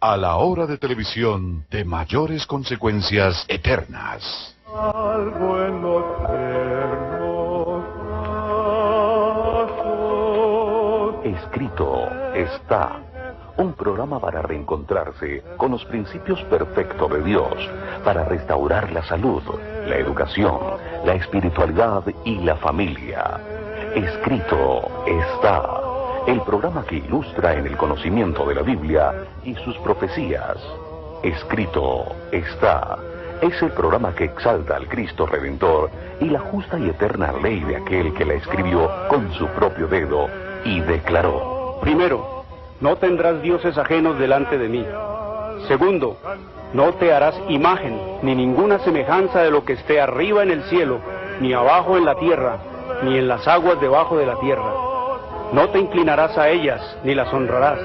a la hora de televisión de mayores consecuencias eternas. Algo en los tiernos brazos. Escrito está. Un programa para reencontrarse con los principios perfectos de Dios, para restaurar la salud, la educación, la espiritualidad y la familia. Escrito está. El programa que ilustra en el conocimiento de la Biblia y sus profecías. Escrito está. Es el programa que exalta al Cristo Redentor y la justa y eterna ley de aquel que la escribió con su propio dedo y declaró. Primero, no tendrás dioses ajenos delante de mí. Segundo, no te harás imagen, ni ninguna semejanza de lo que esté arriba en el cielo, ni abajo en la tierra, ni en las aguas debajo de la tierra. No te inclinarás a ellas, ni las honrarás,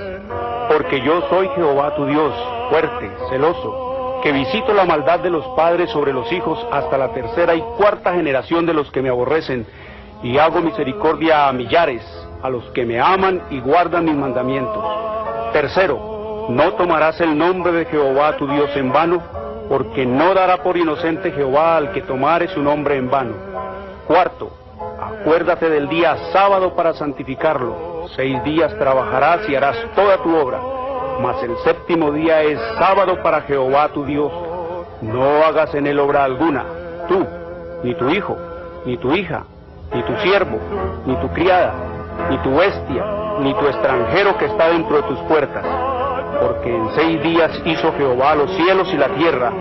porque yo soy Jehová tu Dios, fuerte, celoso, que visito la maldad de los padres sobre los hijos hasta la tercera y cuarta generación de los que me aborrecen, y hago misericordia a millares, a los que me aman y guardan mis mandamientos. Tercero, no tomarás el nombre de Jehová tu Dios en vano, porque no dará por inocente Jehová al que tomare su nombre en vano. Cuarto, acuérdate del día sábado para santificarlo. 6 días trabajarás y harás toda tu obra, mas el séptimo día es sábado para Jehová tu Dios. No hagas en él obra alguna, tú, ni tu hijo, ni tu hija, ni tu siervo, ni tu criada, ni tu bestia, ni tu extranjero que está dentro de tus puertas. Porque en 6 días hizo Jehová los cielos y la tierra,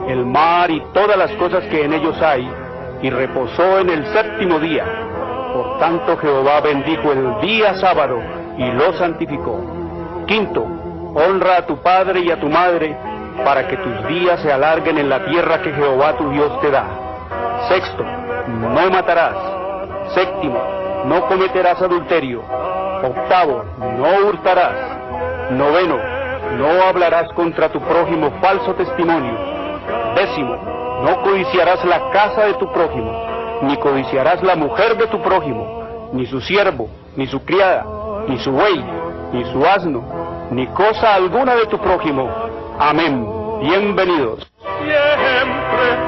el mar y todas las cosas que en ellos hay, y reposó en el séptimo día. Por tanto Jehová bendijo el día sábado y lo santificó. Quinto, honra a tu padre y a tu madre, para que tus días se alarguen en la tierra que Jehová tu Dios te da. Sexto, no matarás. Séptimo, no cometerás adulterio. Octavo, no hurtarás. Noveno, no hablarás contra tu prójimo falso testimonio. Décimo, no codiciarás la casa de tu prójimo, ni codiciarás la mujer de tu prójimo, ni su siervo, ni su criada, ni su buey, ni su asno, ni cosa alguna de tu prójimo. Amén. Bienvenidos. Siempre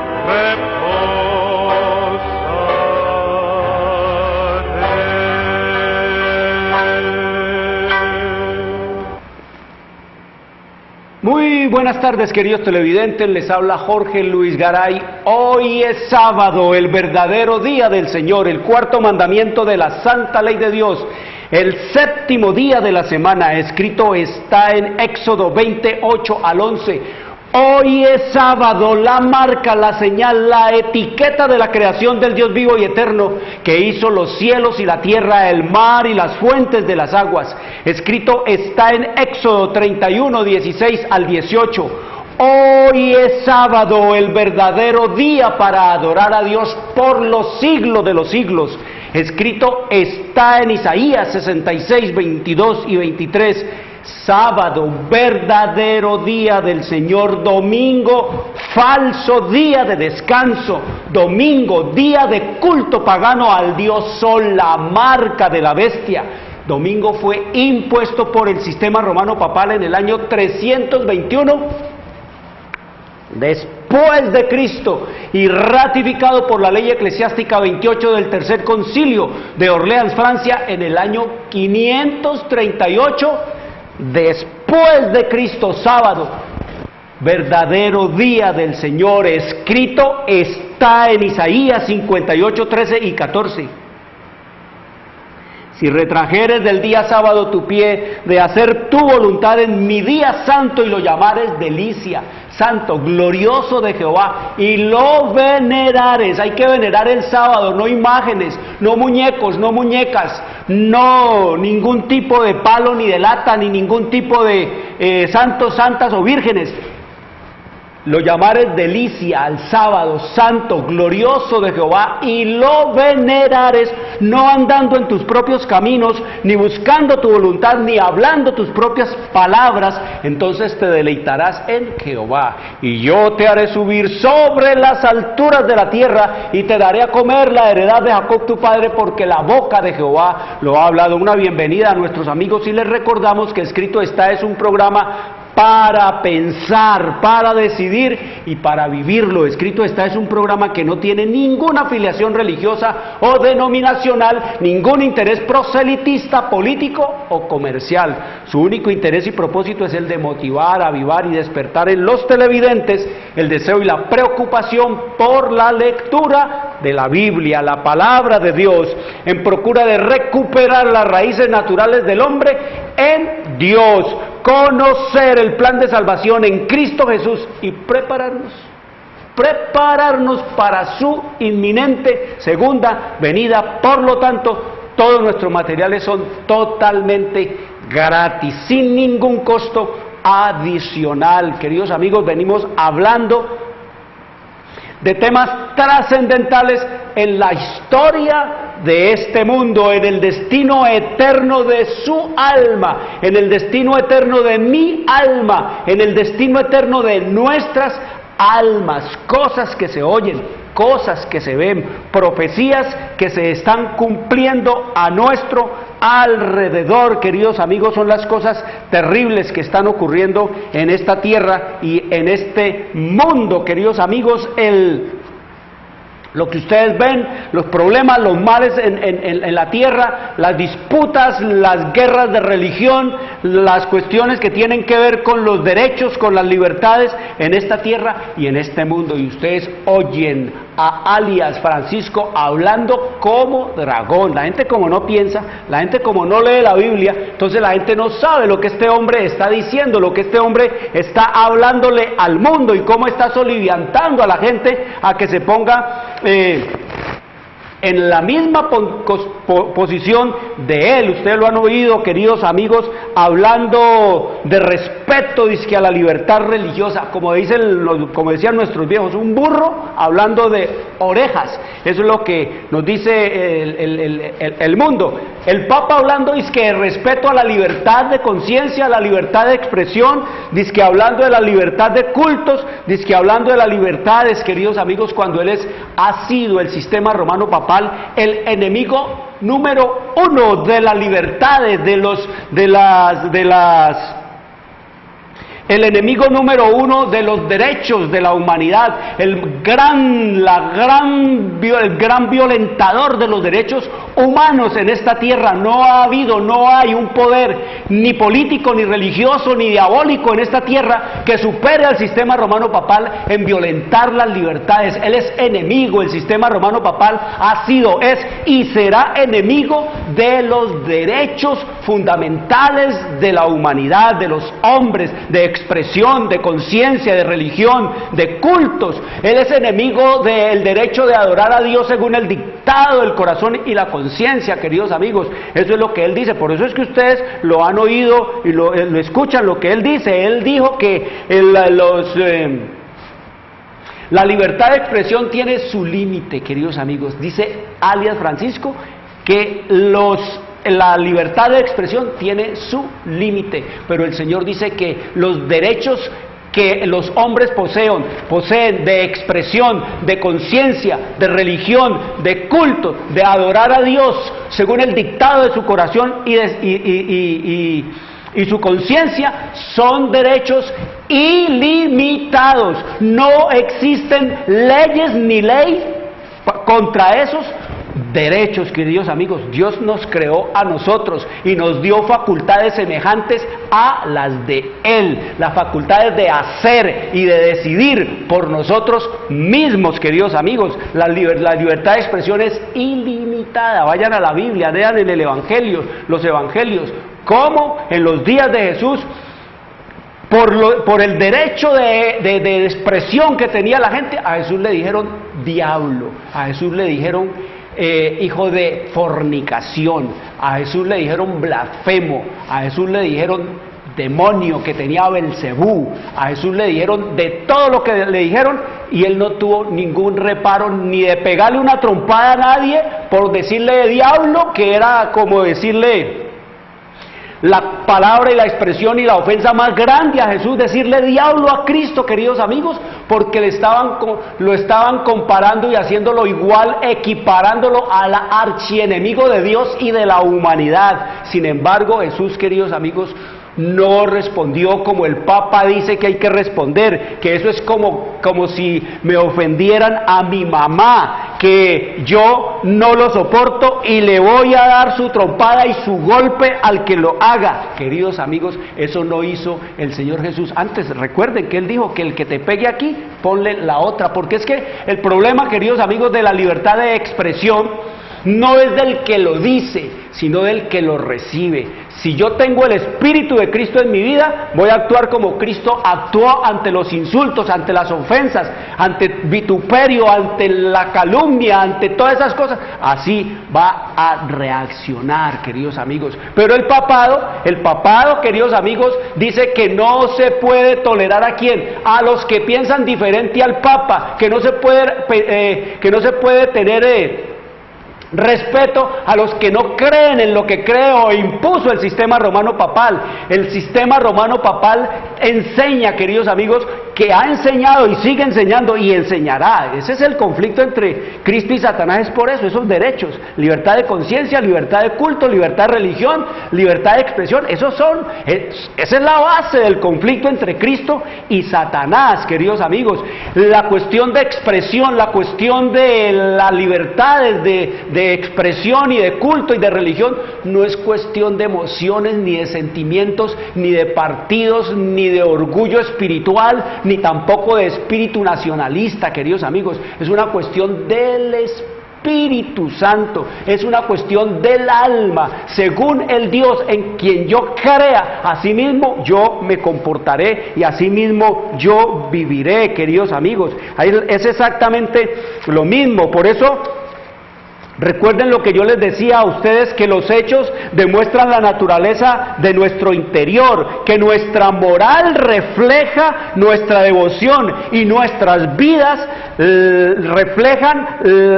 Muy buenas tardes, queridos televidentes, les habla Jorge Luis Garay. Hoy es sábado, el verdadero día del Señor, el cuarto mandamiento de la santa ley de Dios, el séptimo día de la semana. Escrito está en Éxodo 28 al 11. Hoy es sábado, la marca, la señal, la etiqueta de la creación del Dios vivo y eterno, que hizo los cielos y la tierra, el mar y las fuentes de las aguas. Escrito está en Éxodo 31, 16 al 18. Hoy es sábado, el verdadero día para adorar a Dios por los siglos de los siglos. Escrito está en Isaías 66, 22 y 23. Sábado, verdadero día del Señor. Domingo, falso día de descanso. Domingo, día de culto pagano al dios Sol, la marca de la bestia. Domingo fue impuesto por el sistema romano papal en el año 321 después de Cristo y ratificado por la ley eclesiástica 28 del Tercer Concilio de Orleans, Francia, en el año 538 después de Cristo. Sábado, verdadero día del Señor. Escrito está en Isaías 58, 13 y 14. Si retrajeres del día sábado tu pie de hacer tu voluntad en mi día santo y lo llamares delicia, santo, glorioso de Jehová, y lo venerares. Hay que venerar el sábado, no imágenes, no muñecos, no muñecas, no ningún tipo de palo ni de lata, ni ningún tipo de santos, santas o vírgenes. Lo llamares delicia al sábado santo, glorioso de Jehová, y lo venerares, no andando en tus propios caminos, ni buscando tu voluntad, ni hablando tus propias palabras. Entonces te deleitarás en Jehová, y yo te haré subir sobre las alturas de la tierra, y te daré a comer la heredad de Jacob tu padre, porque la boca de Jehová lo ha hablado. Una bienvenida a nuestros amigos, y les recordamos que Escrito está es un programa para pensar, para decidir y para vivirlo. Escrito está, es un programa que no tiene ninguna afiliación religiosa o denominacional, ningún interés proselitista, político o comercial. Su único interés y propósito es el de motivar, avivar y despertar en los televidentes el deseo y la preocupación por la lectura de la Biblia, la palabra de Dios, en procura de recuperar las raíces naturales del hombre en Dios, conocer el plan de salvación en Cristo Jesús y prepararnos para su inminente segunda venida. Por lo tanto, todos nuestros materiales son totalmente gratis, sin ningún costo adicional. Queridos amigos, venimos hablando de temas trascendentales en la historia de este mundo, en el destino eterno de su alma, en el destino eterno de mi alma, en el destino eterno de nuestras almas, cosas que se oyen, cosas que se ven, profecías que se están cumpliendo a nuestro alrededor. Queridos amigos, son las cosas terribles que están ocurriendo en esta tierra y en este mundo. Queridos amigos, lo que ustedes ven, los problemas, los males en la tierra, las disputas, las guerras de religión, las cuestiones que tienen que ver con los derechos, con las libertades en esta tierra y en este mundo. Y ustedes oyen a alias Francisco hablando como dragón. La gente como no piensa, la gente como no lee la Biblia, entonces la gente no sabe lo que este hombre está diciendo, lo que este hombre está hablándole al mundo y cómo está soliviantando a la gente a que se ponga en la misma posición de él. Ustedes lo han oído, queridos amigos, hablando de respeto, dizque a la libertad religiosa, como decían nuestros viejos, un burro hablando de orejas. Eso es lo que nos dice el mundo. El Papa hablando dizque de respeto a la libertad de conciencia, a la libertad de expresión, dizque hablando de la libertad de cultos, dizque hablando de las libertades, queridos amigos, cuando él ha sido el sistema romano papal el enemigo número uno de las libertades, el enemigo número uno de los derechos de la humanidad, el gran violentador de los derechos humanos en esta tierra. No hay un poder ni político, ni religioso, ni diabólico en esta tierra que supere al sistema romano papal en violentar las libertades. Él es enemigo, el sistema romano papal ha sido, es y será enemigo de los derechos fundamentales de la humanidad, de los hombres, de expresión, de conciencia, de religión, de cultos. Él es enemigo del derecho de adorar a Dios según el dictado del corazón y la conciencia, queridos amigos. Eso es lo que él dice. Por eso es que ustedes lo han oído y lo escuchan lo que él dice. Él dijo que la libertad de expresión tiene su límite, queridos amigos. Dice alias Francisco que la libertad de expresión tiene su límite, pero el Señor dice que los derechos que los hombres poseen de expresión, de conciencia, de religión, de culto, de adorar a Dios según el dictado de su corazón y su conciencia, son derechos ilimitados. No existen leyes ni ley contra esos derechos, queridos amigos. Dios nos creó a nosotros y nos dio facultades semejantes a las de Él, las facultades de hacer y de decidir por nosotros mismos, queridos amigos. La libertad de expresión es ilimitada. Vayan a la Biblia, lean en el Evangelio, los Evangelios, cómo en los días de Jesús, por el derecho de expresión que tenía la gente, a Jesús le dijeron diablo, a Jesús le dijeron hijo de fornicación, a Jesús le dijeron blasfemo, a Jesús le dijeron demonio que tenía Belcebú, a Jesús le dijeron de todo lo que le dijeron, y él no tuvo ningún reparo ni de pegarle una trompada a nadie por decirle diablo, que era como decirle la palabra y la expresión y la ofensa más grande a Jesús, decirle diablo a Cristo, queridos amigos, porque lo estaban comparando y haciéndolo igual, equiparándolo al archienemigo de Dios y de la humanidad. Sin embargo, Jesús, queridos amigos, no respondió como el Papa dice que hay que responder, que eso es como si me ofendieran a mi mamá, que yo no lo soporto y le voy a dar su trompada y su golpe al que lo haga. Queridos amigos, eso no hizo el Señor Jesús. Antes, recuerden que Él dijo que el que te pegue aquí, ponle la otra, porque es que el problema, queridos amigos, de la libertad de expresión no es del que lo dice, sino del que lo recibe. Si yo tengo el Espíritu de Cristo en mi vida, voy a actuar como Cristo actuó ante los insultos, ante las ofensas, ante vituperio, ante la calumnia, ante todas esas cosas. Así va a reaccionar, queridos amigos. Pero el papado, queridos amigos, dice que no se puede tolerar ¿a quién? A los que piensan diferente al Papa, que no se puede tener respeto a los que no creen en lo que cree o impuso el sistema romano papal. El sistema romano papal enseña, queridos amigos, que ha enseñado y sigue enseñando y enseñará. Ese es el conflicto entre Cristo y Satanás, es por eso, esos derechos, libertad de conciencia, libertad de culto, libertad de religión, libertad de expresión, esa es la base del conflicto entre Cristo y Satanás, queridos amigos. La cuestión de expresión, la cuestión de las libertades de expresión y de culto y de religión no es cuestión de emociones, ni de sentimientos, ni de partidos, ni de orgullo espiritual, ni tampoco de espíritu nacionalista, queridos amigos. Es una cuestión del Espíritu Santo, es una cuestión del alma. Según el Dios en quien yo crea, así mismo yo me comportaré y así mismo yo viviré, queridos amigos. Es exactamente lo mismo. Por eso, recuerden lo que yo les decía a ustedes, que los hechos demuestran la naturaleza de nuestro interior, que nuestra moral refleja nuestra devoción y nuestras vidas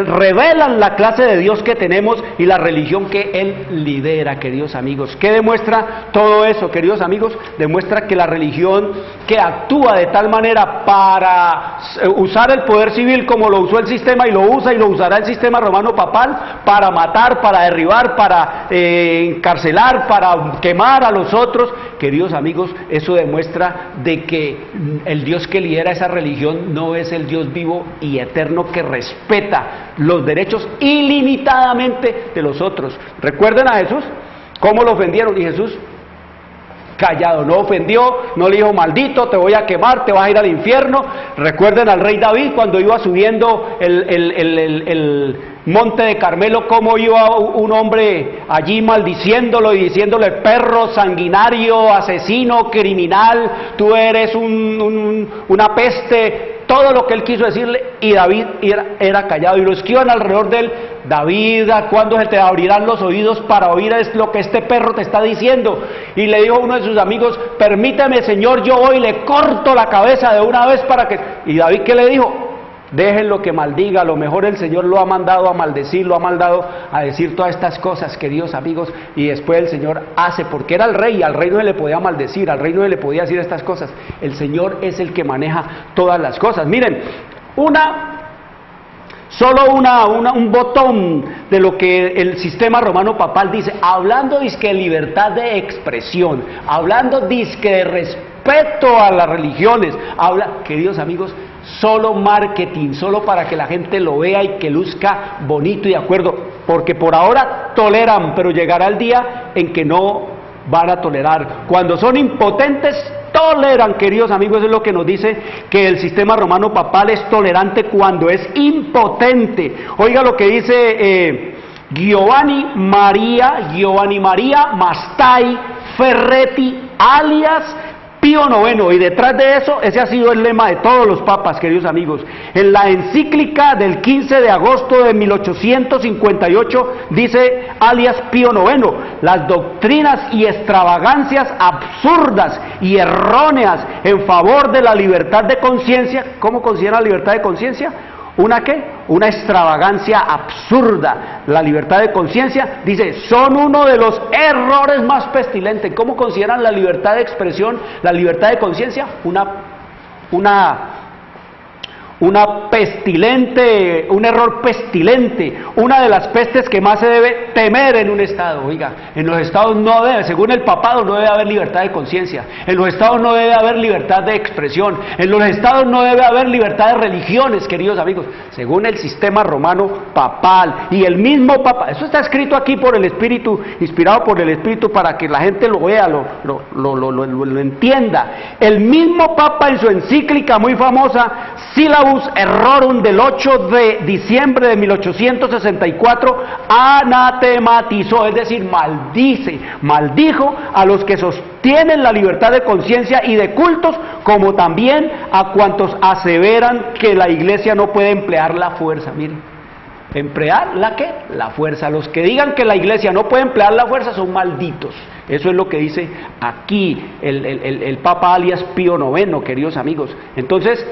revelan la clase de Dios que tenemos y la religión que Él lidera, queridos amigos. ¿Qué demuestra todo eso, queridos amigos? Demuestra que la religión que actúa de tal manera para usar el poder civil como lo usó el sistema y lo usa y lo usará el sistema romano papal, para matar, para derribar, para encarcelar, para quemar a los otros, queridos amigos, eso demuestra de que el Dios que lidera esa religión no es el Dios vivo y eterno que respeta los derechos ilimitadamente de los otros. Recuerden a Jesús, cómo lo ofendieron, y Jesús callado, no ofendió, no le dijo maldito, te voy a quemar, te vas a ir al infierno. Recuerden al rey David cuando iba subiendo el monte de Carmelo, cómo iba un hombre allí maldiciéndolo y diciéndole: perro, sanguinario, asesino, criminal, tú eres una peste. Todo lo que él quiso decirle, y David era callado. Y los que iban alrededor de él: David, ¿cuándo se te abrirán los oídos para oír lo que este perro te está diciendo? Y le dijo uno de sus amigos: permíteme, Señor, yo voy y le corto la cabeza de una vez para que... Y David, ¿qué le dijo? Déjenlo que maldiga, a lo mejor el Señor lo ha mandado a maldecir, lo ha mandado a decir todas estas cosas, queridos amigos, y después el Señor hace, porque era el rey, al rey no se le podía maldecir, al rey no se le podía decir estas cosas. El Señor es el que maneja todas las cosas. Miren, solo un botón de lo que el sistema romano papal dice, hablando dizque de libertad de expresión, hablando dizque de respeto a las religiones, queridos amigos, solo marketing, solo para que la gente lo vea y que luzca bonito y de acuerdo, porque por ahora toleran, pero llegará el día en que no van a tolerar. Cuando son impotentes, toleran, queridos amigos. Eso es lo que nos dice que el sistema romano papal es tolerante cuando es impotente. Oiga lo que dice Giovanni Maria Mastai Ferretti, alias Pío IX, y detrás de eso, ese ha sido el lema de todos los papas, queridos amigos. En la encíclica del 15 de agosto de 1858 dice alias Pío IX: las doctrinas y extravagancias absurdas y erróneas en favor de la libertad de conciencia. ¿Cómo considera la libertad de conciencia? ¿Una qué? Una extravagancia absurda. La libertad de conciencia, dice, son uno de los errores más pestilentes. ¿Cómo consideran la libertad de expresión, la libertad de conciencia? un error pestilente, una de las pestes que más se debe temer en un Estado. Oiga, en los Estados no debe, según el papado, no debe haber libertad de conciencia, en los Estados no debe haber libertad de expresión, en los Estados no debe haber libertad de religiones, queridos amigos, según el sistema romano papal. Y el mismo Papa, eso está escrito aquí por el Espíritu, inspirado por el Espíritu, para que la gente lo vea, lo entienda. El mismo Papa, en su encíclica muy famosa, Syllabus Errorum, del 8 de diciembre de 1864, anatematizó, es decir, maldijo a los que sostienen la libertad de conciencia y de cultos, como también a cuantos aseveran que la Iglesia no puede emplear la fuerza. Miren, ¿emplear la qué? La fuerza. Los que digan que la Iglesia no puede emplear la fuerza son malditos. Eso es lo que dice aquí el Papa alias Pío IX, queridos amigos. Entonces,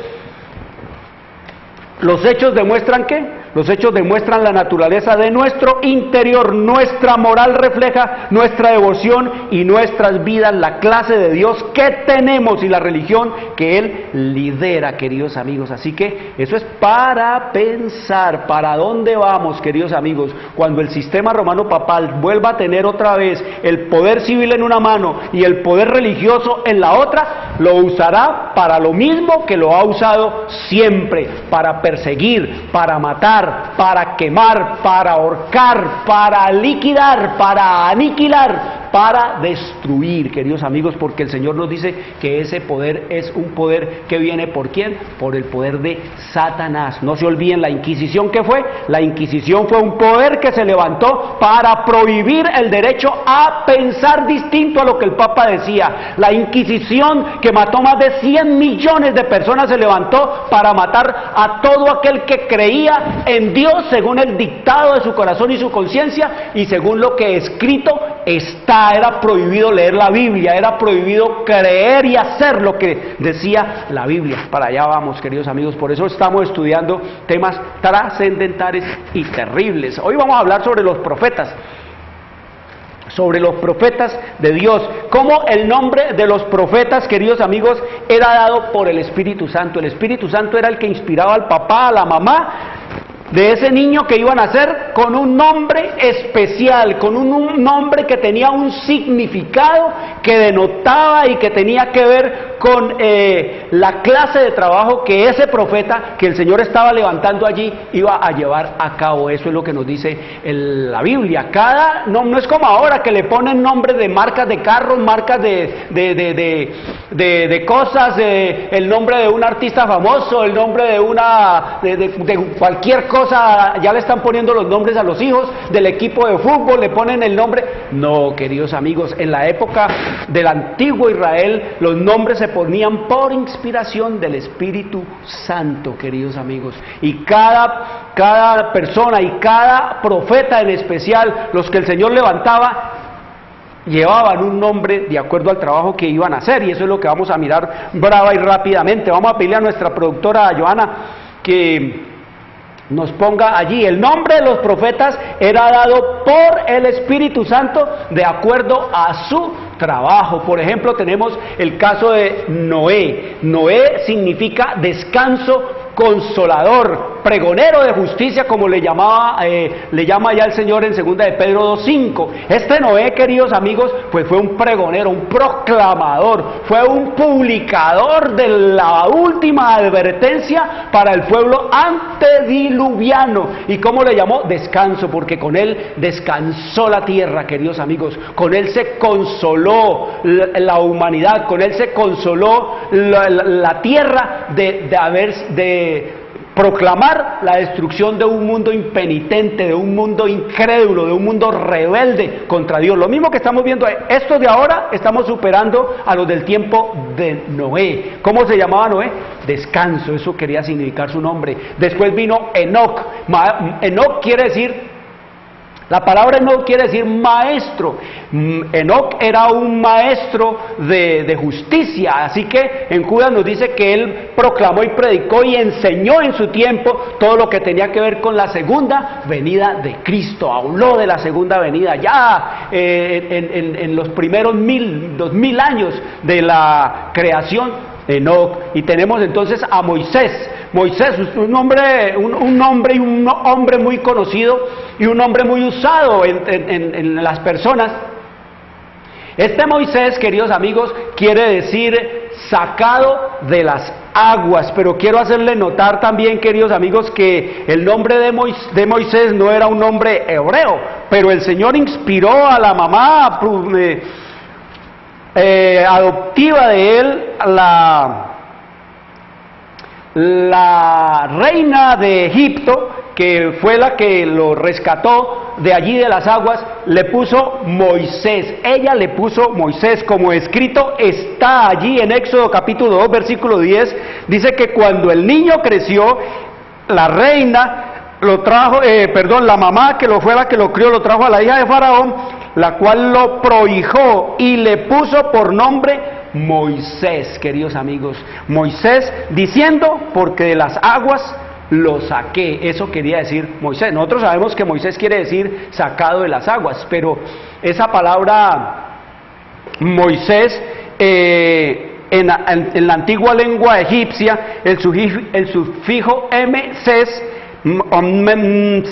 los hechos demuestran ¿qué? Los hechos demuestran la naturaleza de nuestro interior, nuestra moral refleja nuestra devoción y nuestras vidas, la clase de Dios que tenemos y la religión que Él lidera, queridos amigos. Así que eso es para pensar, ¿para dónde vamos, queridos amigos? Cuando el sistema romano papal vuelva a tener otra vez el poder civil en una mano y el poder religioso en la otra, lo usará para lo mismo que lo ha usado siempre, para perseguir, para matar, para quemar, para ahorcar, para liquidar, para aniquilar, para destruir, queridos amigos, porque el Señor nos dice que ese poder es un poder que viene ¿por quién? Por el poder de Satanás. No se olviden la Inquisición. ¿Qué fue? La Inquisición fue un poder que se levantó para prohibir el derecho a pensar distinto a lo que el Papa decía. La Inquisición, que mató más de 100 millones de personas, se levantó para matar a todo aquel que creía en Dios según el dictado de su corazón y su conciencia y según lo que escrito está. Era prohibido leer la Biblia, era prohibido creer y hacer lo que decía la Biblia. Para allá vamos, queridos amigos. Por eso estamos estudiando temas trascendentales y terribles. Hoy vamos a hablar sobre los profetas. Sobre los profetas de Dios, cómo el nombre de los profetas, queridos amigos, era dado por el Espíritu Santo. El Espíritu Santo era el que inspiraba al papá, a la mamá de ese niño que iban a nacer, con un nombre especial, con un nombre que tenía un significado, que denotaba y que tenía que ver con la clase de trabajo que ese profeta que el Señor estaba levantando allí iba a llevar a cabo. Eso es lo que nos dice la Biblia. No es como ahora que le ponen nombres de marcas de carros, marcas de cosas, el nombre de un artista famoso, el nombre de cualquier cosa. Ya le están poniendo los nombres a los hijos del equipo de fútbol, le ponen el nombre. No, queridos amigos, en la época del antiguo Israel los nombres se ponían por inspiración del Espíritu Santo, queridos amigos. Y cada persona y cada profeta en especial, los que el Señor levantaba, llevaban un nombre de acuerdo al trabajo que iban a hacer. Y eso es lo que vamos a mirar brava y rápidamente. Vamos a pedirle a nuestra productora Joana que nos ponga allí. El nombre de los profetas era dado por el Espíritu Santo de acuerdo a su trabajo. Por ejemplo, tenemos el caso de Noé. Noé significa descanso consolador, pregonero de justicia, como le llama ya el Señor en 2 de Pedro 2:5. Este Noé, queridos amigos, pues fue un pregonero, un proclamador, fue un publicador de la última advertencia para el pueblo antediluviano. ¿Y cómo le llamó? Descanso, porque con él descansó la tierra, queridos amigos. Con él se consoló la humanidad, con él se consoló la tierra de proclamar la destrucción de un mundo impenitente, de un mundo incrédulo, de un mundo rebelde contra Dios. Lo mismo que estamos viendo, estos de ahora estamos superando a los del tiempo de Noé. ¿Cómo se llamaba Noé? Descanso, eso quería significar su nombre. Después vino Enoc. Enoc quiere decir, la palabra Enoc quiere decir maestro. Enoc era un maestro de justicia, así que en Judas nos dice que él proclamó y predicó y enseñó en su tiempo todo lo que tenía que ver con la segunda venida de Cristo. Habló de la segunda venida ya en los primeros 2000 años de la creación. Enoc. Y tenemos entonces a Moisés. Moisés, un nombre y un hombre muy conocido y un hombre muy usado en las personas. Este Moisés, queridos amigos, quiere decir sacado de las aguas, pero quiero hacerle notar también, queridos amigos, que el nombre de Moisés no era un nombre hebreo, pero el Señor inspiró a la mamá adoptiva de él, la reina de Egipto, que fue la que lo rescató de allí de las aguas, le puso Moisés. Ella le puso Moisés, como escrito está allí en Éxodo capítulo 2, versículo 10, dice que cuando el niño creció, la reina lo trajo, la mamá que lo fue la que lo crió, lo trajo a la hija de Faraón, la cual lo prohijó y le puso por nombre Moisés, queridos amigos. Moisés diciendo, porque de las aguas lo saqué. Eso quería decir Moisés. Nosotros sabemos que Moisés quiere decir sacado de las aguas, pero esa palabra Moisés en la antigua lengua egipcia, el sufijo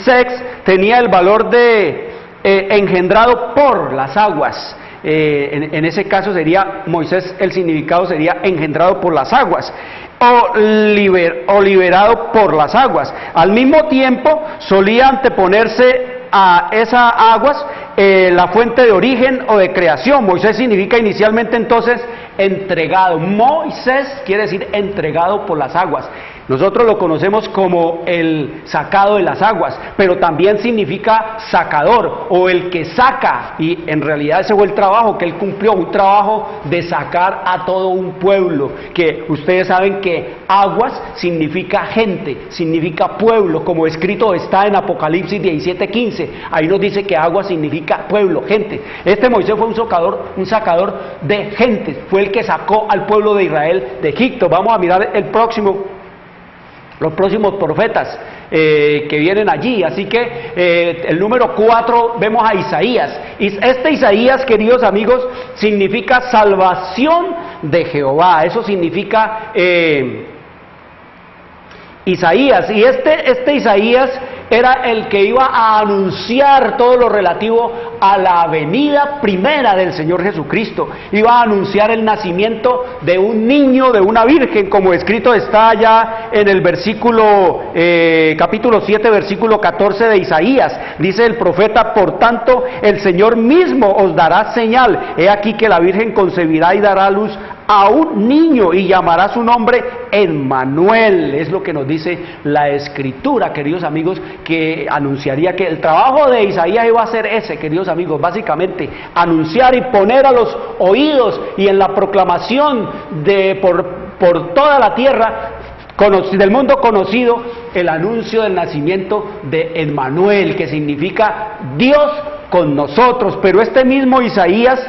sex tenía el valor de engendrado por las aguas. En ese caso sería Moisés, el significado sería engendrado por las aguas o liberado por las aguas. Al mismo tiempo solía anteponerse a esas aguas la fuente de origen o de creación. Moisés significa inicialmente entonces entregado. Moisés quiere decir entregado por las aguas. Nosotros lo conocemos como el sacado de las aguas, pero también significa sacador o el que saca, y en realidad ese fue el trabajo que él cumplió, un trabajo de sacar a todo un pueblo, que ustedes saben que aguas significa gente, significa pueblo, como escrito está en Apocalipsis 17:15, ahí nos dice que agua significa pueblo, gente. Este Moisés fue un sacador de gente, fue el que sacó al pueblo de Israel de Egipto. Vamos a mirar los próximos profetas que vienen allí. Así que el número 4 vemos a Isaías. Este Isaías, queridos amigos, significa salvación de Jehová. Eso significa Isaías. Y este Isaías era el que iba a anunciar todo lo relativo a la venida primera del Señor Jesucristo. Iba a anunciar el nacimiento de un niño, de una virgen, como escrito está allá en el capítulo 7, versículo 14 de Isaías. Dice el profeta: por tanto, el Señor mismo os dará señal. He aquí que la virgen concebirá y dará a luz a un niño y llamará su nombre Emmanuel. Es lo que nos dice la Escritura, queridos amigos, que anunciaría que el trabajo de Isaías iba a ser ese, queridos amigos, básicamente anunciar y poner a los oídos y en la proclamación por toda la tierra del mundo conocido el anuncio del nacimiento de Emmanuel, que significa Dios con nosotros. Pero este mismo Isaías,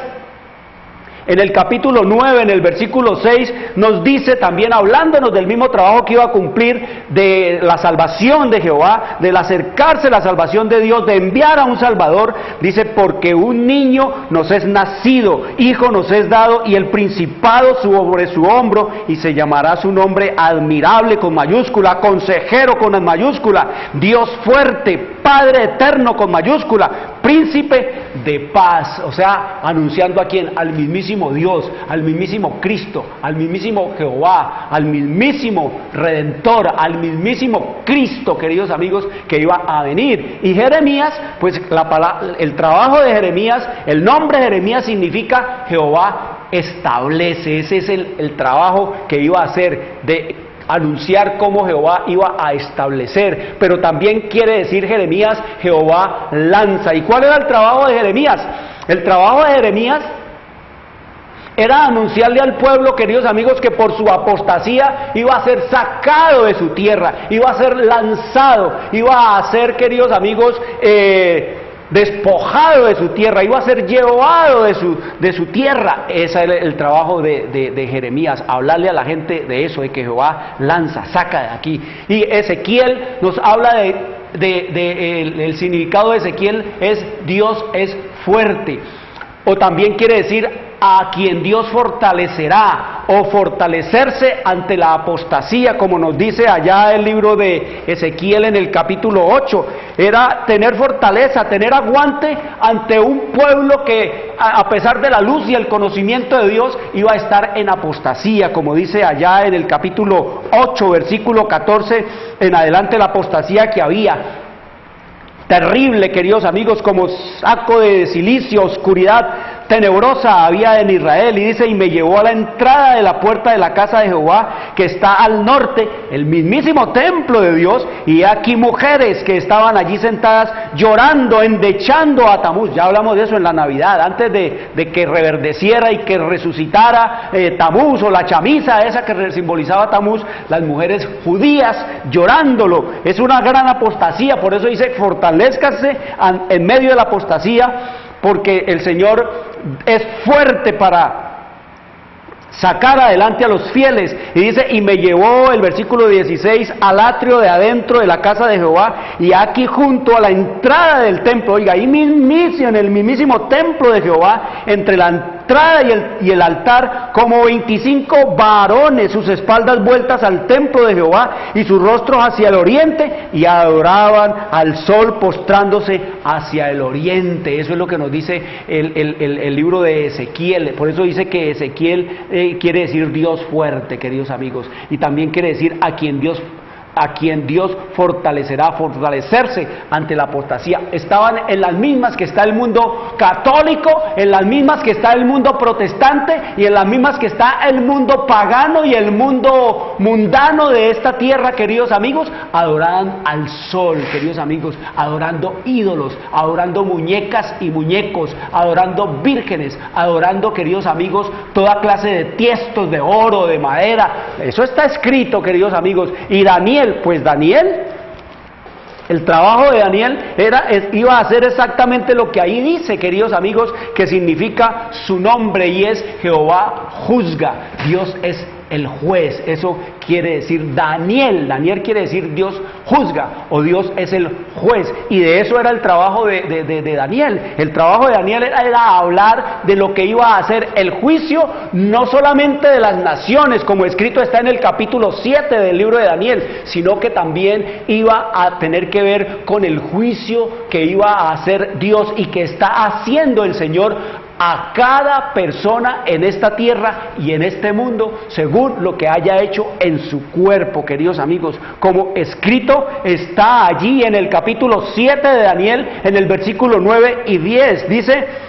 en el capítulo 9, en el versículo 6, nos dice también, hablándonos del mismo trabajo que iba a cumplir, de la salvación de Jehová, del acercarse a la salvación de Dios, de enviar a un Salvador. Dice: porque un niño nos es nacido, hijo nos es dado, y el principado sobre su hombro, y se llamará su nombre admirable con mayúscula, consejero con mayúscula, Dios fuerte, Padre eterno con mayúscula, príncipe de paz. O sea, anunciando a quién, al mismísimo Dios, al mismísimo Cristo, al mismísimo Jehová, al mismísimo Redentor, al mismísimo Cristo, queridos amigos, que iba a venir. Y Jeremías, pues el trabajo de Jeremías, el nombre Jeremías significa Jehová establece. Ese es el trabajo que iba a hacer, de anunciar cómo Jehová iba a establecer. Pero también quiere decir Jeremías, Jehová lanza. ¿Y cuál era el trabajo de Jeremías? El trabajo de Jeremías era anunciarle al pueblo, queridos amigos, que por su apostasía iba a ser sacado de su tierra, iba a ser lanzado, iba a ser, queridos amigos, despojado de su tierra, iba a ser llevado de su tierra. Ese era el trabajo de Jeremías, hablarle a la gente de eso, de que Jehová lanza, saca de aquí. Y Ezequiel nos habla el significado de Ezequiel es Dios es fuerte, o también quiere decir a quien Dios fortalecerá, o fortalecerse ante la apostasía, como nos dice allá el libro de Ezequiel en el capítulo 8, era tener fortaleza, tener aguante ante un pueblo que a pesar de la luz y el conocimiento de Dios iba a estar en apostasía, como dice allá en el capítulo 8, versículo 14 en adelante, la apostasía que había. Terrible, queridos amigos, como saco de silicio, oscuridad tenebrosa había en Israel, y dice, y me llevó a la entrada de la puerta de la casa de Jehová, que está al norte, el mismísimo templo de Dios, y aquí mujeres que estaban allí sentadas llorando, endechando a Tamuz. Ya hablamos de eso en la Navidad, antes de que reverdeciera y que resucitara Tamuz, o la chamisa esa que simbolizaba a Tamuz, las mujeres judías llorándolo. Es una gran apostasía, por eso dice, fortalézcase en medio de la apostasía, porque el Señor es fuerte para sacar adelante a los fieles. Y dice, y me llevó, el versículo 16, al atrio de adentro de la casa de Jehová, y aquí junto a la entrada del templo, oiga, ahí mismísimo, en el mismísimo templo de Jehová, entre la entrada y el altar, como 25 varones, sus espaldas vueltas al templo de Jehová, y sus rostros hacia el oriente, y adoraban al sol postrándose hacia el oriente. Eso es lo que nos dice el libro de Ezequiel. Por eso dice que Ezequiel quiere decir Dios fuerte, queridos amigos, y también quiere decir a quien Dios fortalecerá, fortalecerse ante la apostasía. Estaban en las mismas que está el mundo católico, en las mismas que está el mundo protestante, y en las mismas que está el mundo pagano y el mundo mundano de esta tierra, queridos amigos. Adoraban al sol, queridos amigos, adorando ídolos, adorando muñecas y muñecos, adorando vírgenes, adorando, queridos amigos, toda clase de tiestos de oro, de madera. Eso está escrito, queridos amigos. Y Daniel, el trabajo de Daniel iba a hacer exactamente lo que ahí dice, queridos amigos, que significa su nombre, y es Jehová juzga. Dios es el juez. Eso quiere decir Daniel. Daniel quiere decir Dios juzga, o Dios es el juez, y de eso era el trabajo de Daniel. El trabajo de Daniel era hablar de lo que iba a hacer el juicio, no solamente de las naciones, como escrito está en el capítulo 7 del libro de Daniel, sino que también iba a tener que ver con el juicio que iba a hacer Dios y que está haciendo el Señor a cada persona en esta tierra y en este mundo, según lo que haya hecho en su cuerpo, queridos amigos. Como escrito está allí en el capítulo 7 de Daniel, en el versículo 9 y 10, dice: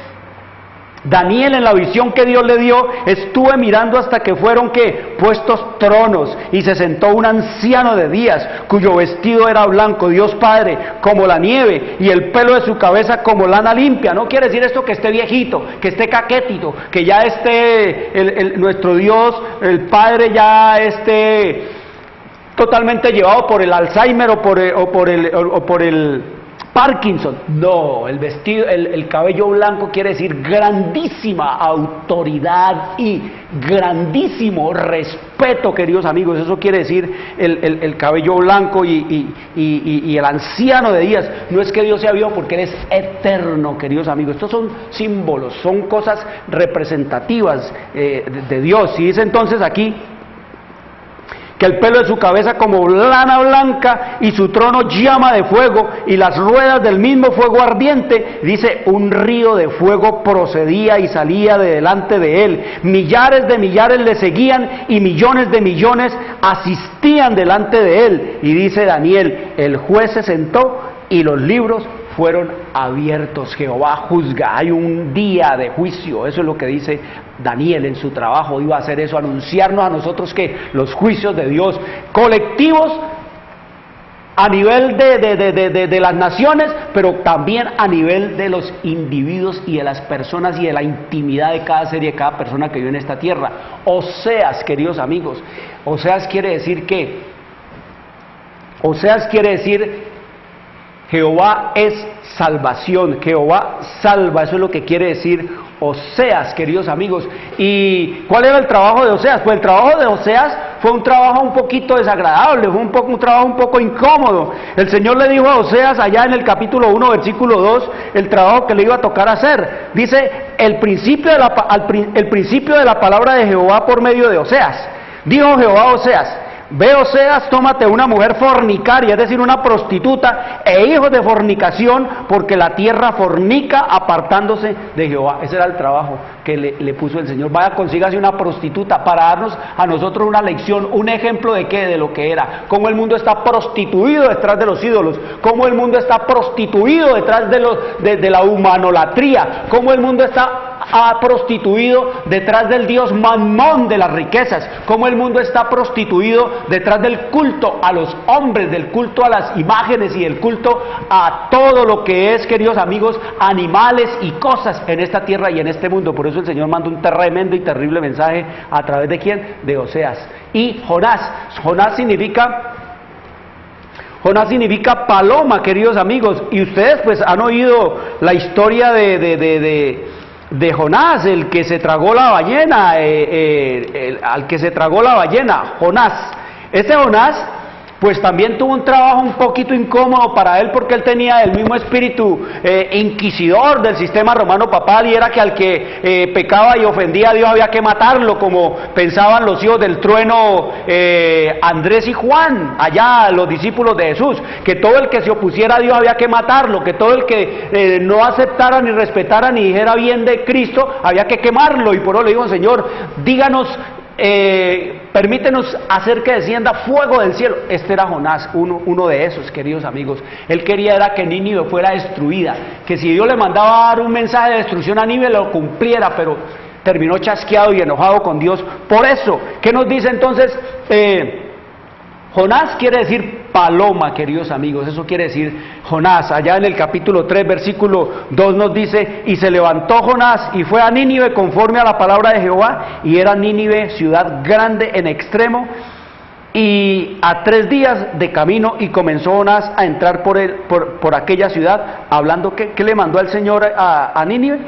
Daniel, en la visión que Dios le dio, estuve mirando hasta que fueron puestos tronos, y se sentó un anciano de días, cuyo vestido era blanco, Dios Padre, como la nieve, y el pelo de su cabeza como lana limpia. No quiere decir esto que esté viejito, que esté caquétito, que ya esté nuestro Dios, el Padre, ya esté totalmente llevado por el Alzheimer o por el Parkinson. No, el vestido, el cabello blanco quiere decir grandísima autoridad y grandísimo respeto, queridos amigos. Eso quiere decir el cabello blanco y el anciano de días. No es que Dios sea viejo, porque Él es eterno, queridos amigos. Estos son símbolos, son cosas representativas de Dios. Y dice entonces aquí que el pelo de su cabeza como lana blanca, y su trono llama de fuego, y las ruedas del mismo fuego ardiente. Dice, un río de fuego procedía y salía de delante de él. Millares de millares le seguían, y millones de millones asistían delante de él. Y dice Daniel, el juez se sentó, y los libros fueron abiertos. Jehová juzga. Hay un día de juicio. Eso es lo que dice Daniel en su trabajo. Iba a hacer eso, anunciarnos a nosotros que los juicios de Dios colectivos a nivel de las naciones, pero también a nivel de los individuos y de las personas y de la intimidad de cada ser y de cada persona que vive en esta tierra. Oseas, queridos amigos, Oseas quiere decir Jehová es salvación, Jehová salva. Eso es lo que quiere decir Oseas, queridos amigos. ¿Y cuál era el trabajo de Oseas? Pues el trabajo de Oseas fue un trabajo un poquito desagradable, fue un trabajo un poco incómodo. El Señor le dijo a Oseas allá en el capítulo 1, versículo 2, el trabajo que le iba a tocar hacer. Dice, el principio de la palabra de Jehová por medio de Oseas. Dijo Jehová a Oseas: ve, Oseas, tómate una mujer fornicaria, es decir, una prostituta, e hijos de fornicación, porque la tierra fornica apartándose de Jehová. Ese era el trabajo que le puso el Señor. Vaya, consígase una prostituta para darnos a nosotros una lección, un ejemplo de qué, de lo que era, cómo el mundo está prostituido detrás de los ídolos, cómo el mundo está prostituido detrás de la humanolatría, cómo el mundo está prostituido detrás del dios Mamón de las riquezas, cómo el mundo está prostituido detrás del culto a los hombres, del culto a las imágenes y del culto a todo lo que es, queridos amigos, animales y cosas en esta tierra y en este mundo. Por eso el Señor manda un tremendo y terrible mensaje a través de ¿quién? De Oseas. Y Jonás. Jonás significa paloma, queridos amigos, y ustedes pues han oído la historia de Jonás, el que se tragó la ballena, al que se tragó la ballena, Jonás. Este Jonás pues también tuvo un trabajo un poquito incómodo para él, porque él tenía el mismo espíritu inquisidor del sistema romano papal, y era que al que pecaba y ofendía a Dios había que matarlo, como pensaban los hijos del trueno Andrés y Juan, allá los discípulos de Jesús, que todo el que se opusiera a Dios había que matarlo, que todo el que no aceptara ni respetara ni dijera bien de Cristo había que quemarlo. Y por eso le digo: Señor, díganos, permítenos hacer que descienda fuego del cielo. Este era Jonás, uno de esos, queridos amigos. Él quería era que Nínive fuera destruida, que si Dios le mandaba a dar un mensaje de destrucción a Nínive lo cumpliera, pero terminó chasqueado y enojado con Dios. Por eso, ¿qué nos dice entonces? Jonás quiere decir paloma, queridos amigos. Eso quiere decir Jonás. Allá en el capítulo 3, versículo 2 nos dice: y se levantó Jonás y fue a Nínive conforme a la palabra de Jehová, y era Nínive ciudad grande en extremo, y a 3 días de camino, y comenzó Jonás a entrar por aquella ciudad, hablando. ¿Qué le mandó el Señor a Nínive?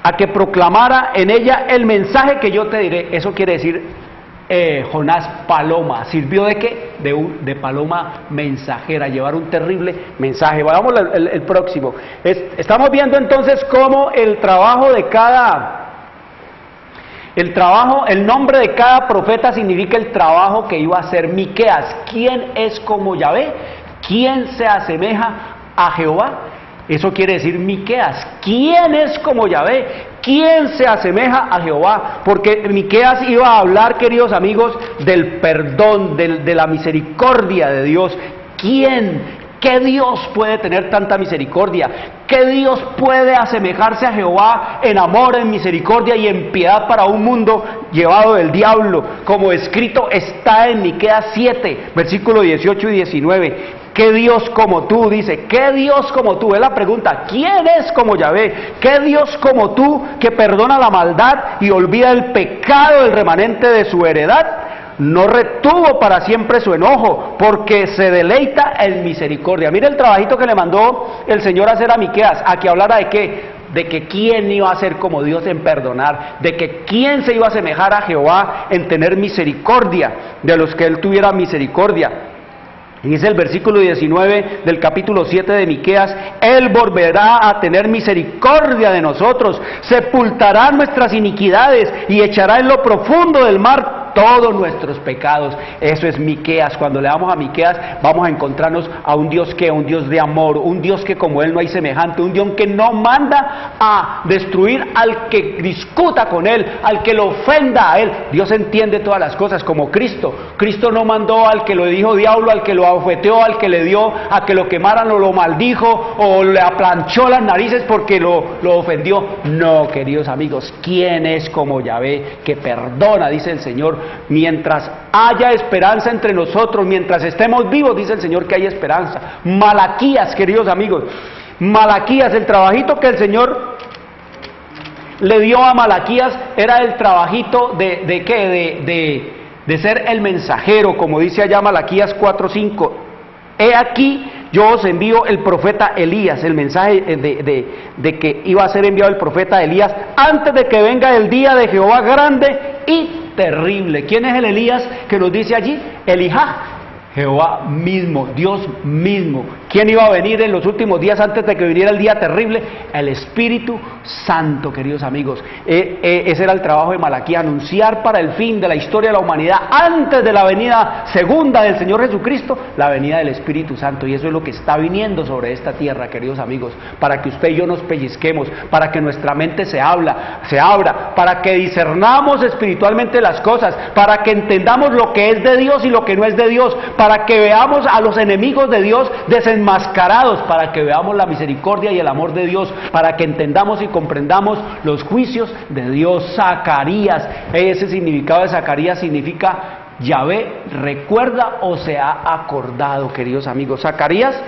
A que proclamara en ella el mensaje que yo te diré. Eso quiere decir Jonás paloma. ¿Sirvió de qué? De paloma mensajera, llevar un terrible mensaje. Vamos el próximo. Estamos viendo entonces cómo el trabajo de el nombre de cada profeta significa el trabajo que iba a hacer Miqueas. ¿Quién es como Yahvé? ¿Quién se asemeja a Jehová? Eso quiere decir Miqueas. ¿Quién es como Yahvé? ¿Quién se asemeja a Jehová? Porque Miqueas iba a hablar, queridos amigos, del perdón, de la misericordia de Dios. ¿Quién? ¿Qué Dios puede tener tanta misericordia? ¿Qué Dios puede asemejarse a Jehová en amor, en misericordia y en piedad para un mundo llevado del diablo? Como escrito está en Miqueas 7, versículos 18 y 19. ¿Qué Dios como tú? Dice, ¿qué Dios como tú? Es la pregunta. ¿Quién es como Yahvé? ¿Qué Dios como tú, que perdona la maldad y olvida el pecado del remanente de su heredad? No retuvo para siempre su enojo, porque se deleita en misericordia. Mira el trabajito que le mandó el Señor a hacer a Miqueas, a que hablara de qué, de que quién iba a ser como Dios en perdonar, de que quién se iba a asemejar a Jehová en tener misericordia de los que él tuviera misericordia. Y dice el versículo 19 del capítulo 7 de Miqueas: Él volverá a tener misericordia de nosotros, sepultará nuestras iniquidades y echará en lo profundo del mar todos nuestros pecados. Eso es Miqueas. Cuando le damos a Miqueas vamos a encontrarnos a un Dios que, un Dios de amor, un Dios que como Él no hay semejante, un Dios que no manda a destruir al que discuta con Él, al que lo ofenda a Él. Dios entiende todas las cosas, como Cristo. Cristo no mandó al que lo dijo diablo, al que lo abofeteó, al que le dio a que lo quemaran o lo maldijo o le aplanchó las narices porque lo ofendió. No, queridos amigos, ¿quién es como Yahvé, que perdona? Dice el Señor. Mientras haya esperanza entre nosotros, mientras estemos vivos, dice el Señor que hay esperanza. Malaquías, queridos amigos, Malaquías, el trabajito que el Señor le dio a Malaquías era el trabajito de ¿qué? De ser el mensajero, como dice allá Malaquías 4:5. He aquí, yo os envío el profeta Elías, el mensaje de que iba a ser enviado el profeta Elías antes de que venga el día de Jehová grande y terrible. ¿Quién es el Elías que nos dice allí? Elijah. Jehová mismo, Dios mismo. ¿Quién iba a venir en los últimos días antes de que viniera el día terrible? El Espíritu Santo, queridos amigos. Ese era el trabajo de Malaquías, anunciar para el fin de la historia de la humanidad, antes de la venida segunda del Señor Jesucristo, la venida del Espíritu Santo. Y eso es lo que está viniendo sobre esta tierra, queridos amigos, para que usted y yo nos pellizquemos, para que nuestra mente se abra, para que discernamos espiritualmente las cosas, para que entendamos lo que es de Dios y lo que no es de Dios, para que veamos a los enemigos de Dios desenmascarados, para que veamos la misericordia y el amor de Dios, para que entendamos y comprendamos los juicios de Dios. Zacarías, ese significado de Zacarías significa Yahvé recuerda o se ha acordado, queridos amigos. Zacarías,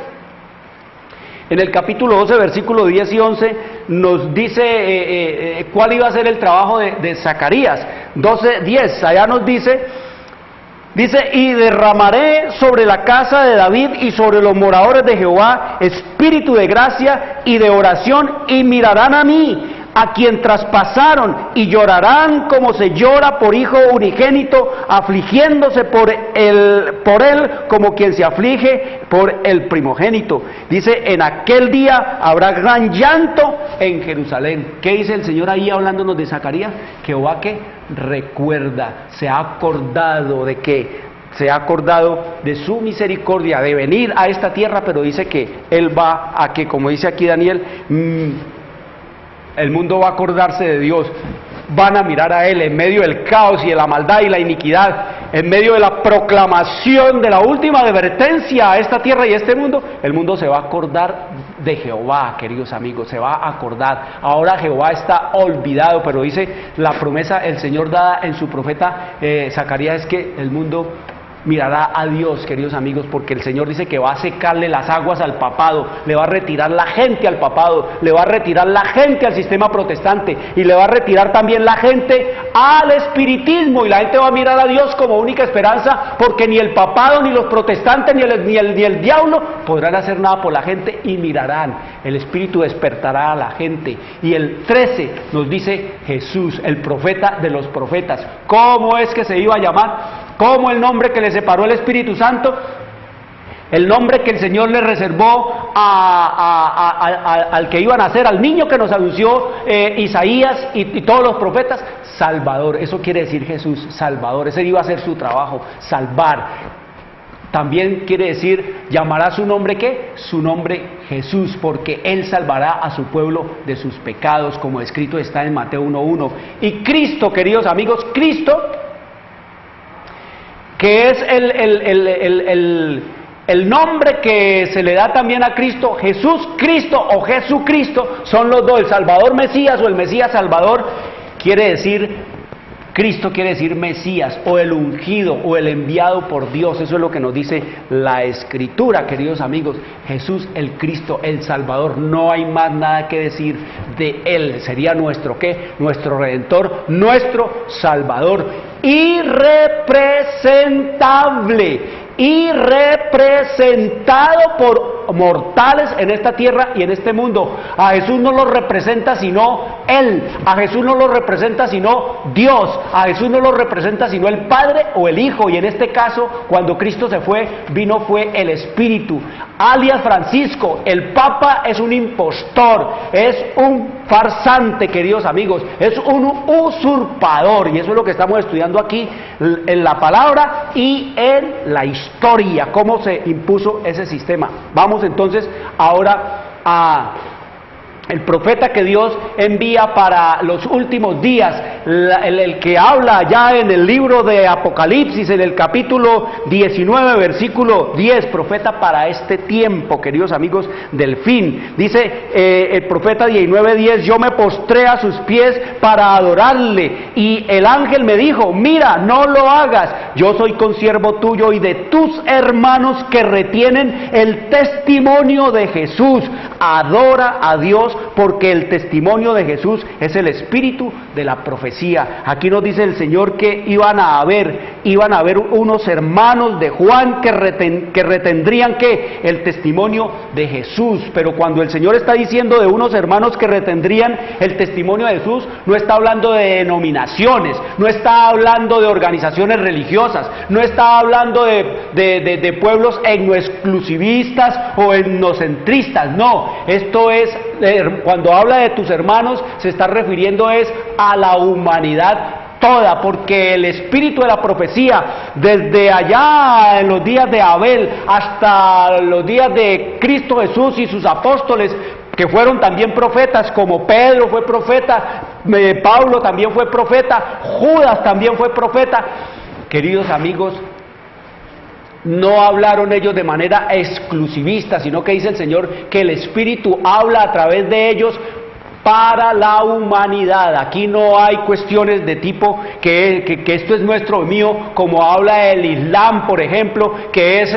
en el capítulo 12, versículos 10 y 11, nos dice cuál iba a ser el trabajo de Zacarías. 12:10, allá nos dice, y derramaré sobre la casa de David y sobre los moradores de Jehová espíritu de gracia y de oración, y mirarán a mí, a quien traspasaron, y llorarán como se llora por hijo unigénito, afligiéndose por él como quien se aflige por el primogénito. Dice, en aquel día habrá gran llanto en Jerusalén. ¿Qué dice el Señor ahí hablándonos de Zacarías? Jehová que recuerda, se ha acordado de que se ha acordado de su misericordia, de venir a esta tierra, pero dice que Él va a que, como dice aquí Daniel, el mundo va a acordarse de Dios, van a mirar a Él en medio del caos y de la maldad y la iniquidad, en medio de la proclamación de la última advertencia a esta tierra y a este mundo. El mundo se va a acordar de Jehová, queridos amigos, se va a acordar. Ahora Jehová está olvidado, pero dice la promesa, el Señor dada en su profeta Zacarías, es que el mundo mirará a Dios, queridos amigos, porque el Señor dice que va a secarle las aguas al papado, le va a retirar la gente al papado, le va a retirar la gente al sistema protestante, y le va a retirar también la gente al espiritismo, y la gente va a mirar a Dios como única esperanza, porque ni el papado, ni los protestantes, ni el diablo podrán hacer nada por la gente, y mirarán. El Espíritu despertará a la gente. Y el 13 nos dice Jesús, el profeta de los profetas. ¿Cómo es que se iba a llamar? ¿Cómo el nombre que le separó el Espíritu Santo? El nombre que el Señor le reservó al que iban a nacer, al niño que nos anunció Isaías y todos los profetas, Salvador. Eso quiere decir Jesús, Salvador. Ese iba a ser su trabajo, salvar. También quiere decir, llamará su nombre, ¿qué? Su nombre Jesús, porque Él salvará a su pueblo de sus pecados, como escrito está en Mateo 1:1. Y Cristo, queridos amigos, Cristo, que es el nombre que se le da también a Cristo, Jesús Cristo o Jesucristo, son los dos, el Salvador Mesías o el Mesías Salvador, quiere decir, Cristo quiere decir Mesías o el ungido o el enviado por Dios. Eso es lo que nos dice la Escritura, queridos amigos. Jesús el Cristo, el Salvador, no hay más nada que decir de Él. Sería nuestro ¿qué? Nuestro Redentor, nuestro Salvador. Irrepresentado por mortales en esta tierra y en este mundo. A Jesús no lo representa sino Él, a Jesús no lo representa sino Dios, a Jesús no lo representa sino el Padre o el Hijo, y en este caso, cuando Cristo se fue, fue el Espíritu. Alias Francisco, el Papa es un impostor, es un farsante, queridos amigos, es un usurpador, y eso es lo que estamos estudiando aquí en la palabra y en la historia, cómo se impuso ese sistema. Vamos entonces ahora a el profeta que Dios envía para los últimos días, el que habla ya en el libro de Apocalipsis, en el capítulo 19, versículo 10, profeta para este tiempo, queridos amigos, del fin. Dice el profeta 19:10, yo me postré a sus pies para adorarle, y el ángel me dijo, mira, no lo hagas, yo soy consiervo tuyo y de tus hermanos que retienen el testimonio de Jesús. Adora a Dios porque el testimonio de Jesús es el espíritu de la profecía. Aquí nos dice el Señor que iban a haber unos hermanos de Juan que retendrían ¿qué? El testimonio de Jesús. Pero cuando el Señor está diciendo de unos hermanos que retendrían el testimonio de Jesús, no está hablando de denominaciones, no está hablando de organizaciones religiosas, no está hablando de pueblos etnoexclusivistas o etnocentristas, no. Esto es, cuando habla de tus hermanos, se está refiriendo es a la humanidad toda, porque el espíritu de la profecía, desde allá en los días de Abel hasta los días de Cristo Jesús y sus apóstoles, que fueron también profetas, como Pedro fue profeta, Pablo también fue profeta, Judas también fue profeta. Queridos amigos, no hablaron ellos de manera exclusivista, sino que dice el Señor que el Espíritu habla a través de ellos para la humanidad. Aquí no hay cuestiones de tipo que esto es nuestro, mío, como habla el Islam, por ejemplo, que es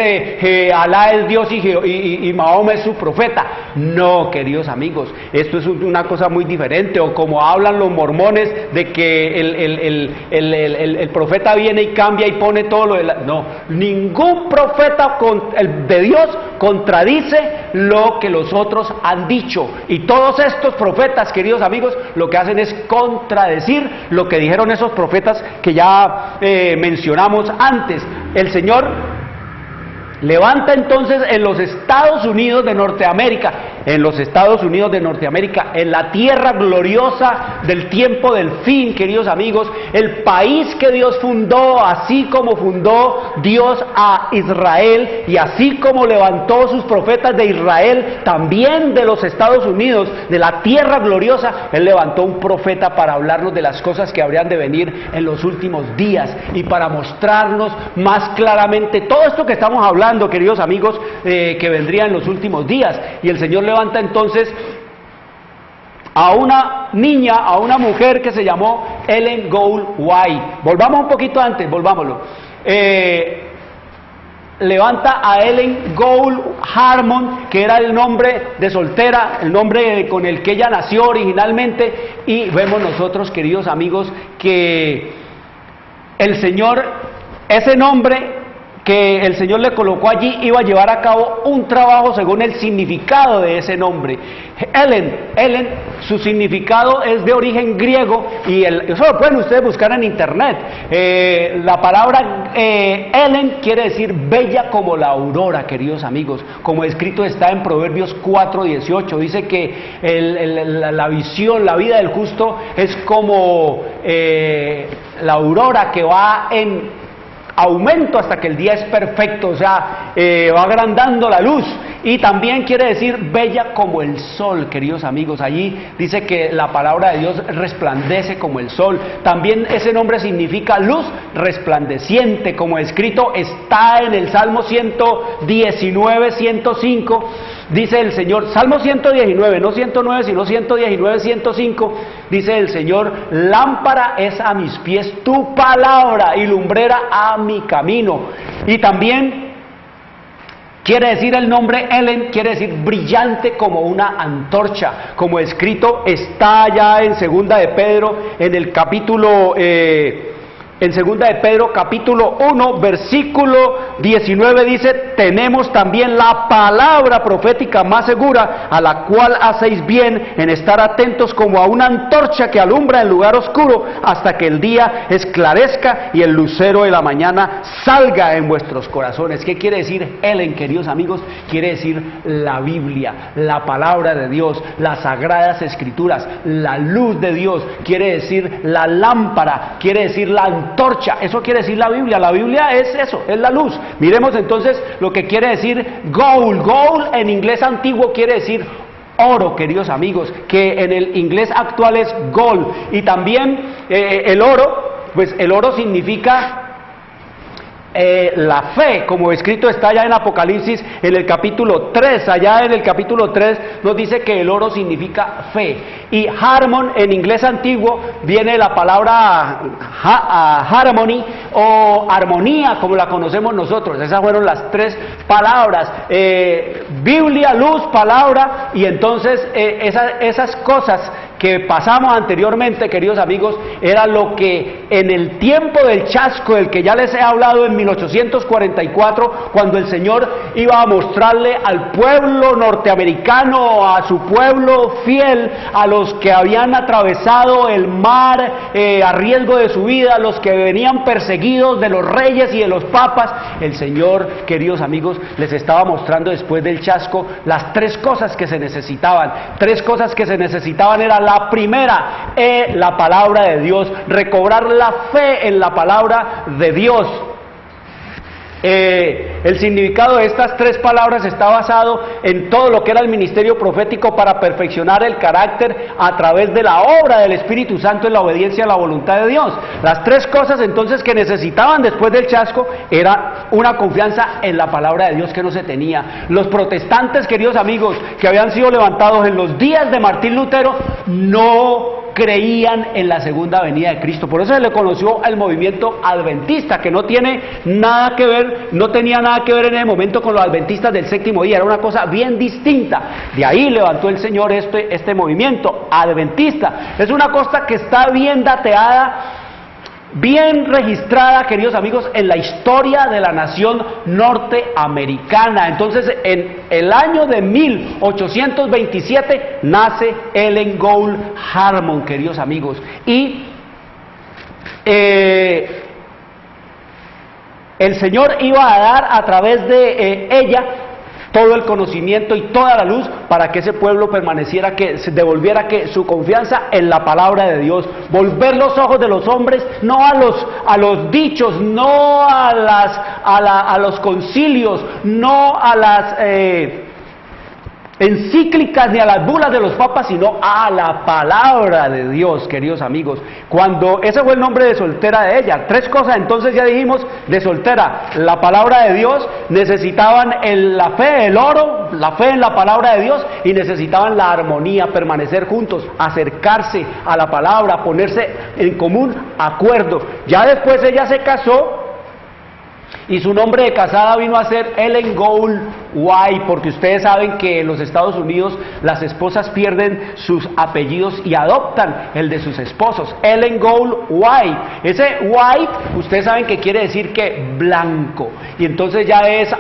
Alá es Dios y Mahoma es su profeta. No, queridos amigos, esto es una cosa muy diferente. O como hablan los mormones de que el profeta viene y cambia y pone todo lo de la... No, ningún profeta de Dios contradice lo que los otros han dicho, y todos estos profetas, queridos amigos, lo que hacen es contradecir lo que dijeron esos profetas que ya mencionamos antes. El Señor levanta entonces en los Estados Unidos de Norteamérica, en la tierra gloriosa del tiempo del fin, queridos amigos, el país que Dios fundó, así como fundó Dios a Israel, y así como levantó sus profetas de Israel, también de los Estados Unidos, de la tierra gloriosa, Él levantó un profeta para hablarnos de las cosas que habrían de venir en los últimos días, y para mostrarnos más claramente todo esto que estamos hablando, queridos amigos, que vendría en los últimos días. Y el Señor levanta entonces a una niña, a una mujer que se llamó Ellen Gould White. Volvamos un poquito antes, volvámoslo. Levanta a Ellen Gould Harmon, que era el nombre de soltera, el nombre con el que ella nació originalmente, y vemos nosotros, queridos amigos, que el Señor, ese nombre que el Señor le colocó allí, iba a llevar a cabo un trabajo según el significado de ese nombre. Ellen, su significado es de origen griego, y eso lo pueden ustedes buscar en internet. La palabra Ellen quiere decir bella como la aurora, queridos amigos, como escrito está en Proverbios 4:18. Dice que la visión, la vida del justo es como la aurora que va en aumento hasta que el día es perfecto, o sea, va agrandando la luz. Y también quiere decir bella como el sol, queridos amigos. Allí dice que la palabra de Dios resplandece como el sol. También ese nombre significa luz resplandeciente, como escrito está en el Salmo 119, 105. Dice el Señor, Salmo 119, no 109, sino 119, 105, dice el Señor: lámpara es a mis pies tu palabra y lumbrera a mi camino. Y también quiere decir el nombre Ellen, quiere decir brillante como una antorcha, como escrito está ya en Segunda de Pedro, en el capítulo... En Segunda de Pedro, capítulo 1, versículo 19, dice: tenemos también la palabra profética más segura, a la cual hacéis bien en estar atentos como a una antorcha que alumbra en lugar oscuro, hasta que el día esclarezca y el lucero de la mañana salga en vuestros corazones. ¿Qué quiere decir Ellen, queridos amigos? Quiere decir la Biblia, la palabra de Dios, las sagradas escrituras, la luz de Dios. Quiere decir la lámpara, quiere decir la antorcha, eso quiere decir la Biblia. La Biblia es eso, es la luz. Miremos entonces lo que quiere decir gold. Gold en inglés antiguo quiere decir oro, queridos amigos, que en el inglés actual es gold. Y también el oro, pues el oro significa la fe, como escrito está allá en Apocalipsis, en el capítulo 3, allá en el capítulo 3 nos dice que el oro significa fe, y harmon en inglés antiguo viene la palabra harmony o armonía, como la conocemos nosotros. Esas fueron las tres palabras, Biblia, luz, palabra, y entonces esas cosas que pasamos anteriormente, queridos amigos, era lo que en el tiempo del chasco, del que ya les he hablado en 1844, cuando el Señor iba a mostrarle al pueblo norteamericano, a su pueblo fiel, a los que habían atravesado el mar a riesgo de su vida, a los que venían perseguidos de los reyes y de los papas, el Señor, queridos amigos, les estaba mostrando después del chasco las tres cosas que se necesitaban. Tres cosas que se necesitaban era la primera, la palabra de Dios, recobrar la fe en la palabra de Dios. El significado de estas tres palabras está basado en todo lo que era el ministerio profético para perfeccionar el carácter a través de la obra del Espíritu Santo en la obediencia a la voluntad de Dios. Las tres cosas entonces que necesitaban después del chasco era una confianza en la palabra de Dios que no se tenía. Los protestantes, queridos amigos, que habían sido levantados en los días de Martín Lutero, no creían en la segunda venida de Cristo. Por eso se le conoció al movimiento adventista, que no tiene nada que ver, no tenía nada que ver en ese momento con los adventistas del séptimo día, era una cosa bien distinta. De ahí levantó el Señor este movimiento adventista. Es una cosa que está bien dateada, bien registrada, queridos amigos, en la historia de la nación norteamericana. Entonces, en el año de 1827 nace Ellen Gould Harmon, queridos amigos, y el Señor iba a dar a través de ella todo el conocimiento y toda la luz para que ese pueblo permaneciera, que se devolviera su confianza en la palabra de Dios, volver los ojos de los hombres no a los dichos, no a los concilios, no a las encíclicas ni a las bulas de los papas, sino a la palabra de Dios, queridos amigos. Ese fue el nombre de soltera de ella. Tres cosas entonces ya dijimos de soltera: la palabra de Dios, necesitaban la fe, el oro, la fe en la palabra de Dios, y necesitaban la armonía, permanecer juntos, acercarse a la palabra, ponerse en común acuerdo. Ya después ella se casó, y su nombre de casada vino a ser Ellen Gould White, porque ustedes saben que en los Estados Unidos las esposas pierden sus apellidos y adoptan el de sus esposos. Ellen Gould White, ese white, ustedes saben que quiere decir que blanco, y entonces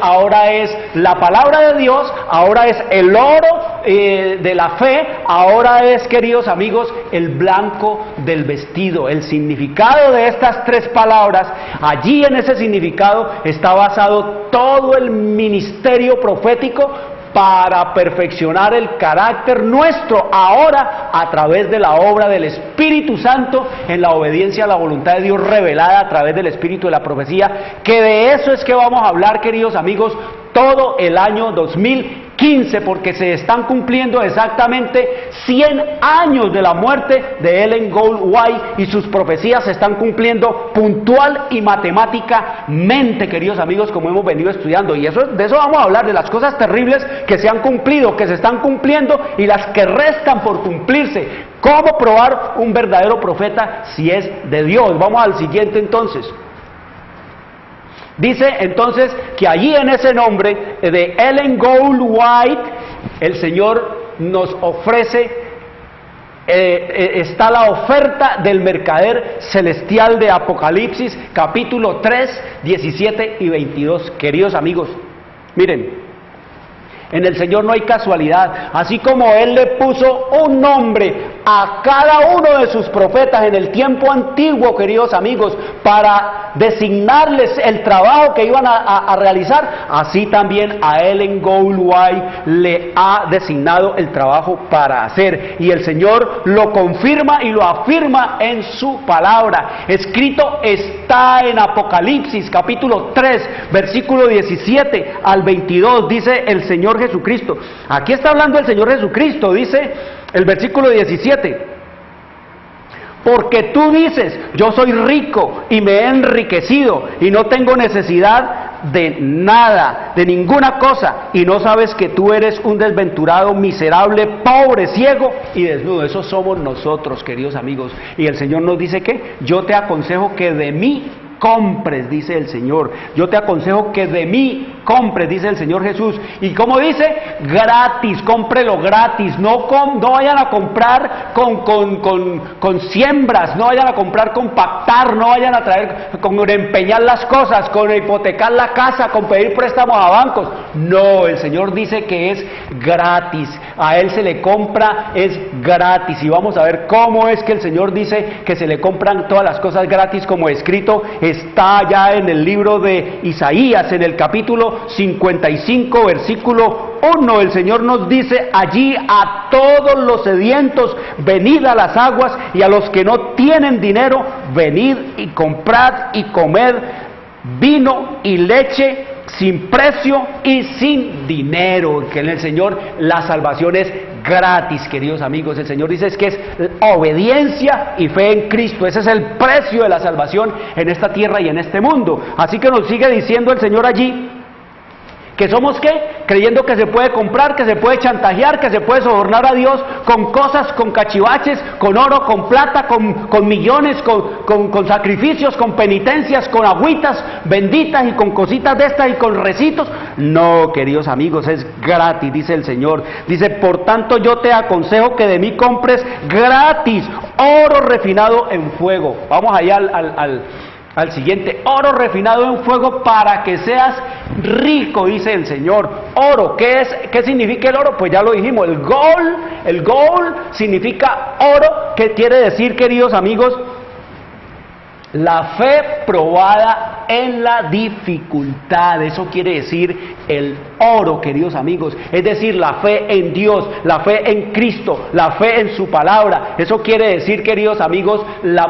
ahora es la palabra de Dios, ahora es el oro de la fe, ahora es, queridos amigos, el blanco del vestido. El significado de estas tres palabras, allí en ese significado está basado todo el ministerio profético para perfeccionar el carácter nuestro ahora a través de la obra del Espíritu Santo en la obediencia a la voluntad de Dios revelada a través del Espíritu de la profecía, que de eso es que vamos a hablar, queridos amigos, todo el año 2015, porque se están cumpliendo exactamente 100 años de la muerte de Ellen Gould White, y sus profecías se están cumpliendo puntual y matemáticamente, queridos amigos, como hemos venido estudiando. Y de eso vamos a hablar, de las cosas terribles que se han cumplido, que se están cumpliendo, y las que restan por cumplirse. ¿Cómo probar un verdadero profeta si es de Dios? Vamos al siguiente entonces. Dice entonces que allí en ese nombre de Ellen Gould White, el Señor nos ofrece, está la oferta del mercader celestial de Apocalipsis, capítulo 3, 17 y 22. Queridos amigos, miren, en el Señor no hay casualidad. Así como Él le puso un nombre a cada uno de sus profetas en el tiempo antiguo, queridos amigos, para designarles el trabajo que iban a realizar, así también a Ellen Gould White le ha designado el trabajo para hacer. Y el Señor lo confirma y lo afirma en su palabra. Escrito está en Apocalipsis, capítulo 3, versículo 17 al 22, dice el Señor Jesucristo. Aquí está hablando el Señor Jesucristo, dice el versículo 17: Porque tú dices, yo soy rico y me he enriquecido y no tengo necesidad de nada, de ninguna cosa, y no sabes que tú eres un desventurado, miserable, pobre, ciego y desnudo. Esos somos nosotros, queridos amigos. Y el Señor nos dice que yo te aconsejo que de mí compres, dice el Señor. Yo te aconsejo que de mí compres, dice el Señor Jesús. Y como dice, gratis, cómprelo gratis. No vayan a comprar con siembras, no vayan a comprar con pactar, no vayan a traer con empeñar las cosas, con hipotecar la casa, con pedir préstamos a bancos. No, el Señor dice que es gratis. A Él se le compra, es gratis. Y vamos a ver cómo es que el Señor dice que se le compran todas las cosas gratis, como escrito está ya en el libro de Isaías, en el capítulo 55, versículo 1. El Señor nos dice allí: a todos los sedientos, venid a las aguas, y a los que no tienen dinero, venid y comprad y comed vino y leche sin precio y sin dinero. Que en el Señor la salvación es gratis, queridos amigos. El Señor dice que es obediencia y fe en Cristo. Ese es el precio de la salvación en esta tierra y en este mundo. Así que nos sigue diciendo el Señor allí que somos ¿qué? Creyendo que se puede comprar, que se puede chantajear, que se puede sobornar a Dios con cosas, con cachivaches, con oro, con plata, con millones, con sacrificios, con penitencias, con agüitas benditas y con cositas de estas y con recitos. No, queridos amigos, es gratis, dice el Señor. Dice: por tanto yo te aconsejo que de mí compres gratis oro refinado en fuego. Vamos allá al siguiente: oro refinado en fuego para que seas rico, dice el Señor. Oro, ¿qué significa el oro? Pues ya lo dijimos, el gold significa oro, que quiere decir, queridos amigos, la fe probada en la dificultad. Eso quiere decir el oro, queridos amigos. Es decir, la fe en Dios, la fe en Cristo, la fe en su palabra. Eso quiere decir, queridos amigos,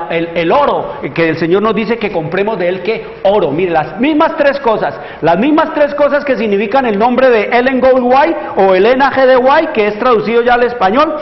el oro, que el Señor nos dice que compremos de Él. ¿Qué? Oro. Mire, las mismas tres cosas que significan el nombre de Ellen Gold White o Elena G. de White, que es traducido ya al español.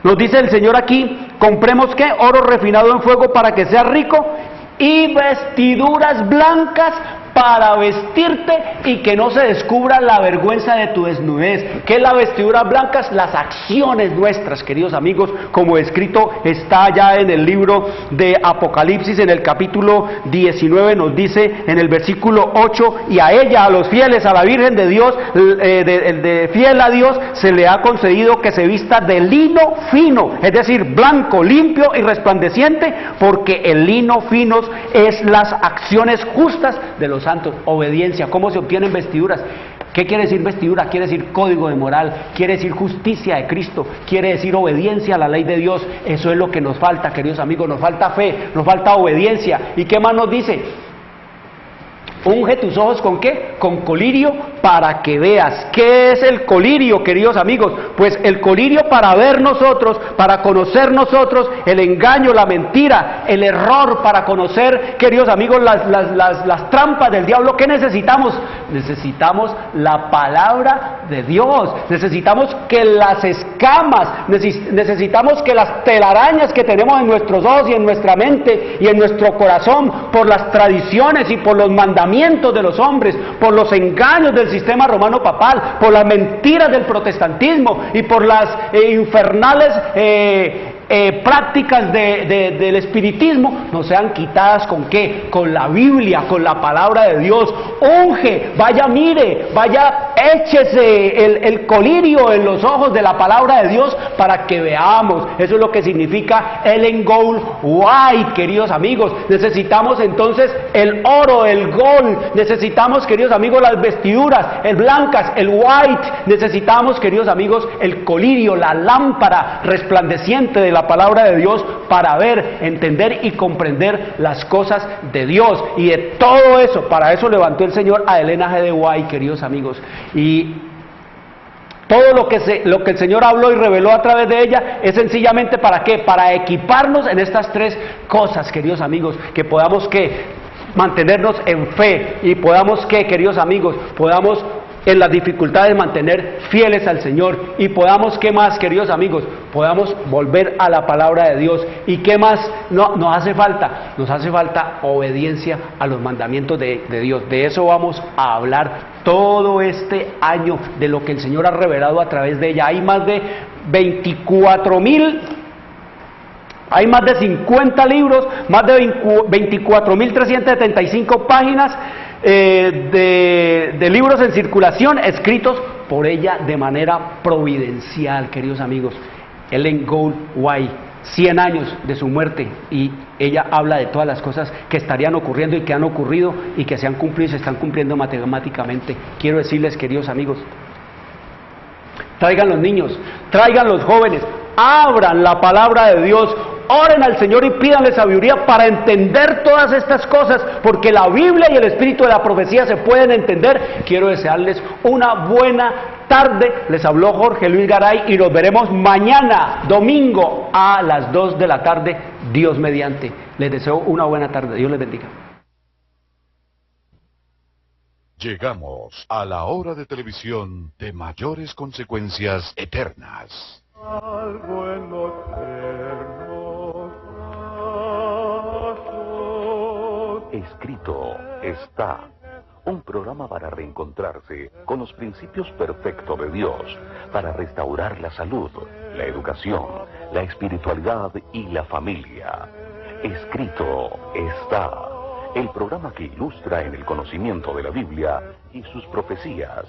Nos dice el Señor aquí: compremos ¿qué? Oro refinado en fuego para que seas rico, y vestiduras blancas para vestirte y que no se descubra la vergüenza de tu desnudez. ¿Qué es la vestidura blancas? Las acciones nuestras, queridos amigos, como escrito está ya en el libro de Apocalipsis, en el capítulo 19, nos dice en el versículo 8: y a ella, a los fieles, a la Virgen de Dios, fiel a Dios, se le ha concedido que se vista de lino fino, es decir, blanco, limpio y resplandeciente, porque el lino fino es las acciones justas de los santos. Obediencia. ¿Cómo se obtienen vestiduras? ¿Qué quiere decir vestidura? Quiere decir código de moral, quiere decir justicia de Cristo, quiere decir obediencia a la ley de Dios. Eso es lo que nos falta, queridos amigos. Nos falta fe, nos falta obediencia. ¿Y qué más nos dice? Unge tus ojos ¿con qué? Con colirio para que veas. ¿Qué es el colirio, queridos amigos? Pues el colirio para ver nosotros, para conocer nosotros el engaño, la mentira, el error, para conocer, queridos amigos, las trampas del diablo. ¿Qué necesitamos? Necesitamos la palabra de Dios. Necesitamos que las escamas, necesitamos que las telarañas que tenemos en nuestros ojos y en nuestra mente y en nuestro corazón, por las tradiciones y por los mandamientos de los hombres, por los engaños del sistema romano papal, por las mentiras del protestantismo y por las infernales prácticas del espiritismo, no sean quitadas ¿con qué? Con la Biblia, con la palabra de Dios. Unge, vaya, mire, vaya, échese el colirio en los ojos de la palabra de Dios para que veamos. Eso es lo que significa Ellen Gold White, queridos amigos. Necesitamos entonces el oro, el gold, necesitamos, queridos amigos, las vestiduras, el blancas, el white, necesitamos, queridos amigos, el colirio, la lámpara resplandeciente de la palabra de Dios para ver, entender y comprender las cosas de Dios. Y de todo eso, para eso levantó el Señor a Elena G. de White, queridos amigos. Y todo lo que el Señor habló y reveló a través de ella es sencillamente ¿para qué? Para equiparnos en estas tres cosas, queridos amigos, que podamos mantenernos en fe y podamos queridos amigos, podamos en las dificultades mantener fieles al Señor y podamos, ¿qué más, queridos amigos? Podamos volver a la palabra de Dios. ¿Y qué más nos hace falta? Nos hace falta obediencia a los mandamientos de Dios. De eso vamos a hablar todo este año, de lo que el Señor ha revelado a través de ella. Hay más de 24.000, hay más de 50 libros, más de 24.375 páginas de libros en circulación, escritos por ella de manera providencial, queridos amigos. Ellen Gould White, 100 años de su muerte, y ella habla de todas las cosas que estarían ocurriendo y que han ocurrido y que se han cumplido y se están cumpliendo matemáticamente. Quiero decirles, queridos amigos, traigan los niños, traigan los jóvenes, abran la palabra de Dios, oren al Señor y pídanle sabiduría para entender todas estas cosas, porque la Biblia y el espíritu de la profecía se pueden entender. Quiero desearles una buena tarde. Les habló Jorge Luis Garay y nos veremos mañana, domingo, a las 2 de la tarde, Dios mediante. Les deseo una buena tarde. Dios les bendiga. Llegamos a la hora de televisión de mayores consecuencias eternas. algo en los tiernos brazos. Escrito está. Un programa para reencontrarse con los principios perfectos de Dios, para restaurar la salud, la educación, la espiritualidad y la familia. Escrito está. El programa que ilustra en el conocimiento de la Biblia y sus profecías.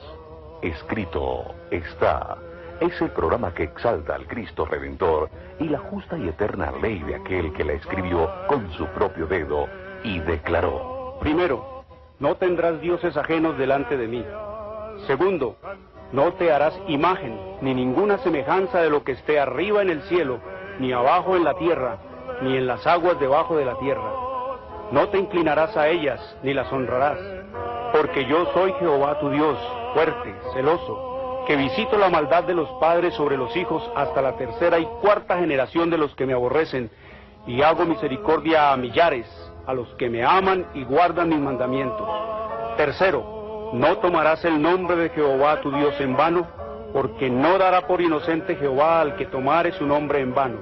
Escrito está. Es el programa que exalta al Cristo Redentor y la justa y eterna ley de aquel que la escribió con su propio dedo y declaró. Primero, no tendrás dioses ajenos delante de mí. Segundo, no te harás imagen, ni ninguna semejanza de lo que esté arriba en el cielo, ni abajo en la tierra, ni en las aguas debajo de la tierra. No te inclinarás a ellas, ni las honrarás, porque yo soy Jehová tu Dios, fuerte, celoso, que visito la maldad de los padres sobre los hijos hasta la tercera y cuarta generación de los que me aborrecen, y hago misericordia a millares, a los que me aman y guardan mis mandamientos. Tercero, no tomarás el nombre de Jehová tu Dios en vano, porque no dará por inocente Jehová al que tomare su nombre en vano.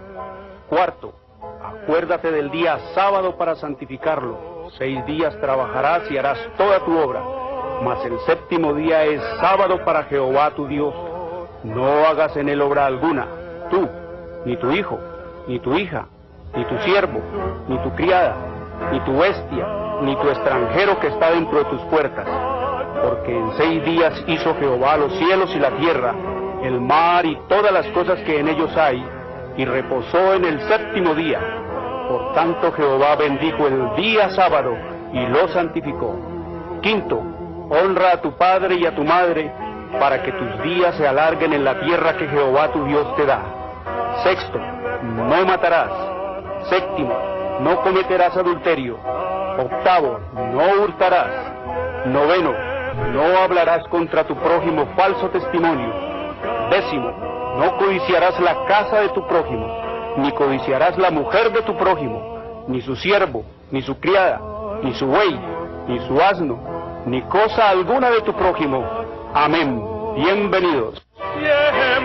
Cuarto, acuérdate del día sábado para santificarlo. 6 días trabajarás y harás toda tu obra, mas el séptimo día es sábado para Jehová tu Dios. No hagas en él obra alguna, tú, ni tu hijo, ni tu hija, ni tu siervo, ni tu criada, ni tu bestia, ni tu extranjero que está dentro de tus puertas. Porque en 6 días hizo Jehová los cielos y la tierra, el mar y todas las cosas que en ellos hay, y reposó en el séptimo día. Por tanto Jehová bendijo el día sábado y lo santificó. Quinto, honra a tu padre y a tu madre, para que tus días se alarguen en la tierra que Jehová tu Dios te da. Sexto, no matarás. Séptimo, no cometerás adulterio. Octavo, no hurtarás. Noveno, no hablarás contra tu prójimo falso testimonio. Décimo, no codiciarás la casa de tu prójimo, ni codiciarás la mujer de tu prójimo, ni su siervo, ni su criada, ni su buey, ni su asno, ni cosa alguna de tu prójimo. Amén. Bienvenidos. Siempre